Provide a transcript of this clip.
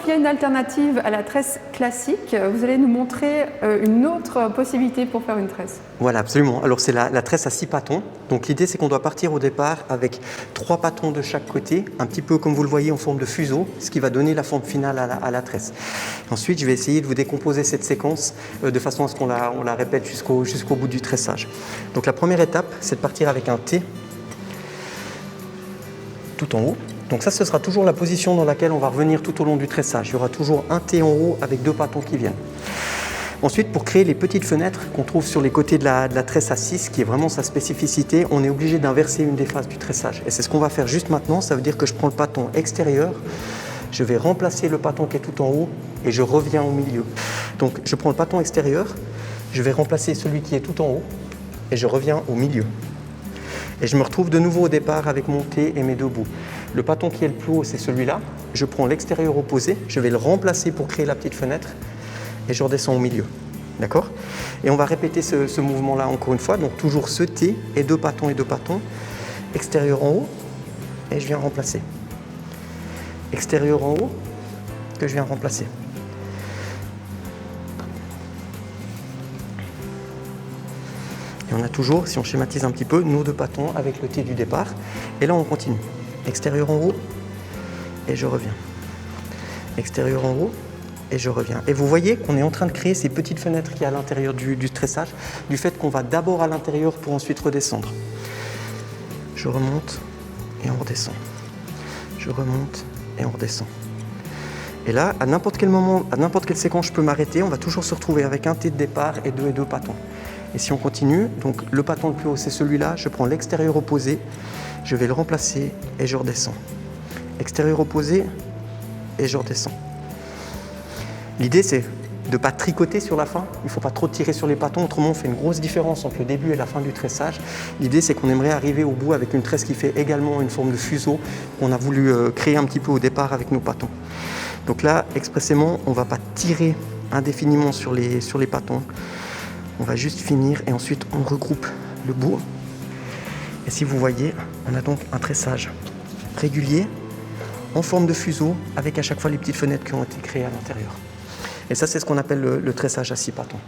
qu'il y a une alternative à la tresse classique, vous allez nous montrer une autre possibilité pour faire une tresse. Voilà, absolument. Alors c'est la tresse à 6 patons. Donc l'idée c'est qu'on doit partir au départ avec 3 patons de chaque côté, un petit peu comme vous le voyez en forme de fuseau, ce qui va donner la forme finale à la tresse. Ensuite je vais essayer de vous décomposer cette séquence de façon à ce qu'on la répète jusqu'au bout du tressage. Donc la première étape c'est de partir avec un T tout en haut. Donc ça ce sera toujours la position dans laquelle on va revenir tout au long du tressage. Il y aura toujours un T en haut avec 2 patons qui viennent. Ensuite, pour créer les petites fenêtres qu'on trouve sur les côtés de la tresse à 6, qui est vraiment sa spécificité, on est obligé d'inverser une des phases du tressage. Et c'est ce qu'on va faire juste maintenant. Ça veut dire que je prends le paton extérieur, je vais remplacer le paton qui est tout en haut et je reviens au milieu. Donc je prends le paton extérieur, je vais remplacer celui qui est tout en haut et je reviens au milieu. Et je me retrouve de nouveau au départ avec mon T et mes 2 bouts. Le paton qui est le plus haut, c'est celui-là. Je prends l'extérieur opposé, je vais le remplacer pour créer la petite fenêtre et je redescends au milieu. D'accord? Et on va répéter ce mouvement-là encore une fois. Donc toujours ce T et 2 patons, extérieur en haut et je viens remplacer. Extérieur en haut que je viens remplacer. Et on a toujours, si on schématise un petit peu, nos 2 patons avec le T du départ. Et là on continue. Extérieur en haut et je reviens. Extérieur en haut et je reviens. Et vous voyez qu'on est en train de créer ces petites fenêtres qui est à l'intérieur du tressage, du fait qu'on va d'abord à l'intérieur pour ensuite redescendre. Je remonte et on redescend. Je remonte et on redescend. Et là, à n'importe quel moment, à n'importe quelle séquence, je peux m'arrêter. On va toujours se retrouver avec un T de départ et 2 patons. Et si on continue, donc le paton le plus haut, c'est celui-là. Je prends l'extérieur opposé, je vais le remplacer et je redescends. Extérieur opposé et je redescends. L'idée, c'est de ne pas tricoter sur la fin. Il ne faut pas trop tirer sur les patons, autrement on fait une grosse différence entre le début et la fin du tressage. L'idée, c'est qu'on aimerait arriver au bout avec une tresse qui fait également une forme de fuseau qu'on a voulu créer un petit peu au départ avec nos patons. Donc là, expressément, on ne va pas tirer indéfiniment sur les patons. On va juste finir et ensuite on regroupe le bout. Et si vous voyez, on a donc un tressage régulier en forme de fuseau avec à chaque fois les petites fenêtres qui ont été créées à l'intérieur. Et ça, c'est ce qu'on appelle le tressage à 6 patons.